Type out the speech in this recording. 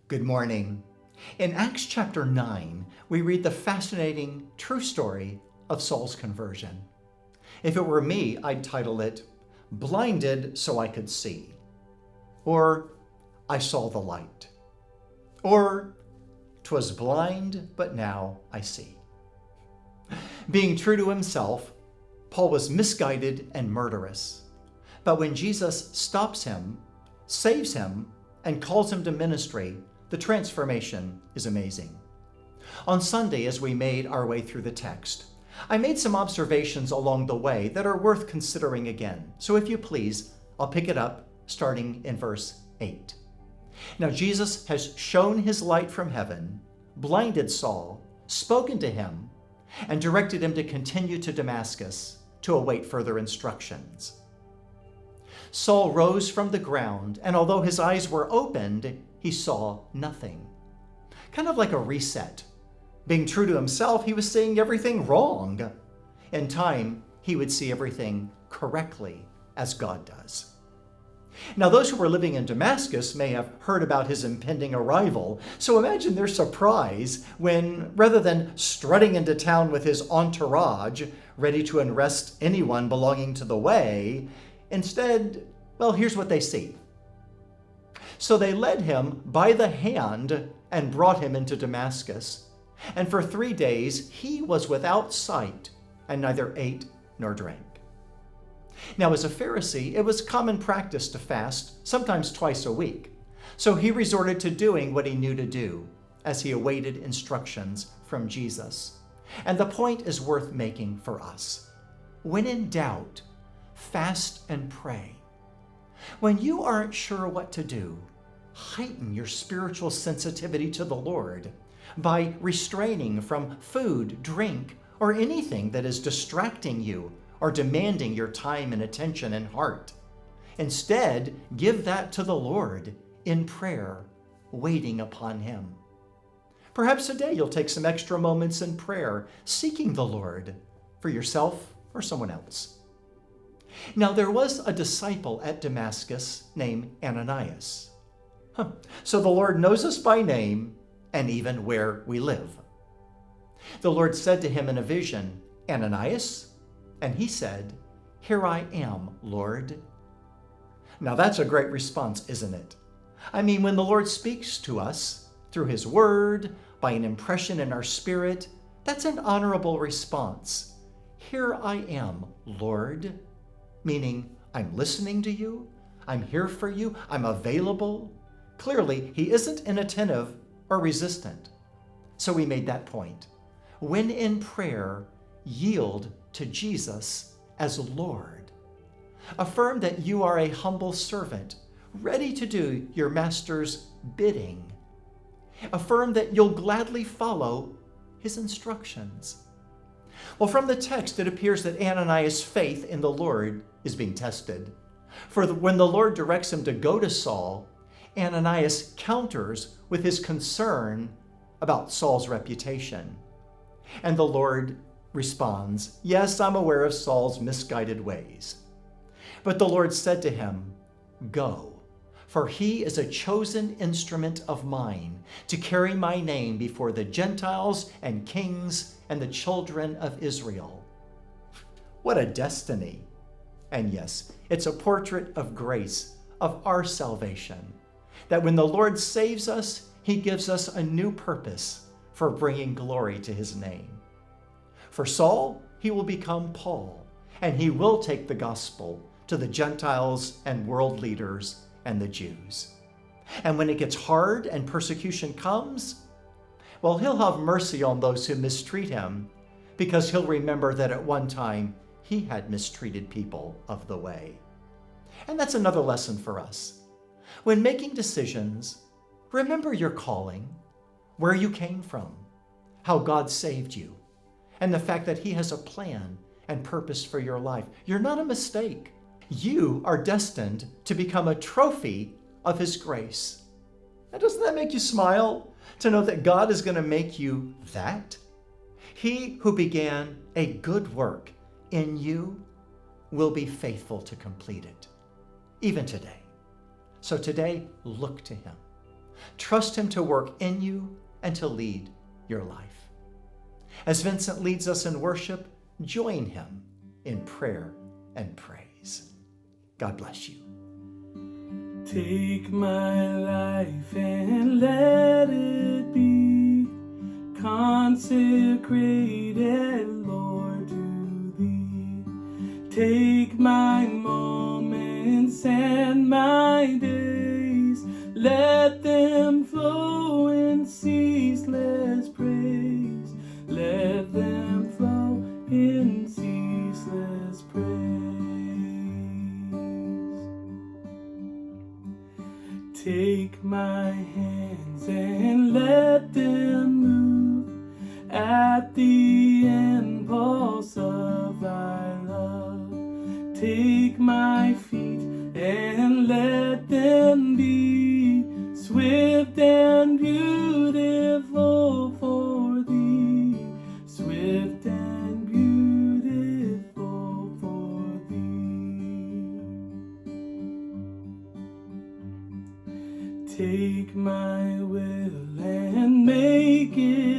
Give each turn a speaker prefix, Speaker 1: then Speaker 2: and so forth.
Speaker 1: Good morning. In Acts chapter 9, we read the fascinating true story of Saul's conversion. If it were me, I'd title it, Blinded So I Could See, or I Saw the Light, or 'Twas blind, but now I see. Being true to himself, Paul was misguided and murderous. But when Jesus stops him, saves him, and calls him to ministry, the transformation is amazing. On Sunday, as we made our way through the text, I made some observations along the way that are worth considering again. So if you please, I'll pick it up starting in verse 8. Now Jesus has shown his light from heaven, blinded Saul, spoken to him, and directed him to continue to Damascus to await further instructions. Saul rose from the ground, and although his eyes were opened, he saw nothing. Kind of like a reset. Being true to himself, he was seeing everything wrong. In time, he would see everything correctly, as God does. Now, those who were living in Damascus may have heard about his impending arrival, so imagine their surprise when, rather than strutting into town with his entourage, ready to arrest anyone belonging to the way, instead, well, here's what they see. So they led him by the hand and brought him into Damascus. And for 3 days he was without sight and neither ate nor drank. Now, as a Pharisee, it was common practice to fast, sometimes twice a week. So he resorted to doing what he knew to do as he awaited instructions from Jesus. And the point is worth making for us. When in doubt, fast and pray. When you aren't sure what to do, heighten your spiritual sensitivity to the Lord by restraining from food, drink, or anything that is distracting you or demanding your time and attention and heart. Instead, give that to the Lord in prayer, waiting upon Him. Perhaps today you'll take some extra moments in prayer, seeking the Lord for yourself or someone else. Now, there was a disciple at Damascus named Ananias. So the Lord knows us by name and even where we live. The Lord said to him in a vision, Ananias? And he said, Here I am, Lord. Now that's a great response, isn't it? I mean, when the Lord speaks to us through His Word, by an impression in our spirit, that's an honorable response. Here I am, Lord. Meaning, I'm listening to you, I'm here for you, I'm available. Clearly, he isn't inattentive or resistant. So we made that point. When in prayer, yield to Jesus as Lord. Affirm that you are a humble servant, ready to do your master's bidding. Affirm that you'll gladly follow his instructions. Well, from the text, it appears that Ananias' faith in the Lord is being tested. When the Lord directs him to go to Saul, Ananias counters with his concern about Saul's reputation. And the Lord responds, Yes, I'm aware of Saul's misguided ways. But the Lord said to him, Go, for he is a chosen instrument of mine to carry my name before the Gentiles and kings and the children of Israel. What a destiny! And yes, it's a portrait of grace, of our salvation, that when the Lord saves us, He gives us a new purpose for bringing glory to His name. For Saul, he will become Paul, and he will take the gospel to the Gentiles and world leaders and the Jews. And when it gets hard and persecution comes, well, he'll have mercy on those who mistreat him, because he'll remember that at one time he had mistreated people of the way. And that's another lesson for us. When making decisions, remember your calling, where you came from, how God saved you, and the fact that He has a plan and purpose for your life. You're not a mistake. You are destined to become a trophy of His grace. Now, doesn't that make you smile to know that God is going to make you that? He who began a good work in you will be faithful to complete it, even today. So today, look to Him. Trust him to work in you and to lead your life. As Vincent leads us in worship, join him in prayer and praise. God bless you.
Speaker 2: Take my life and let it be consecrated, Lord, to thee. Take my moments and my days, let them flow in ceaseless praise. Let them flow in ceaseless praise. Take my hands and let them move at the impulse of thy love. Take my feet and let them be swift and beautiful for thee. Swift and beautiful for thee. Take my will and make it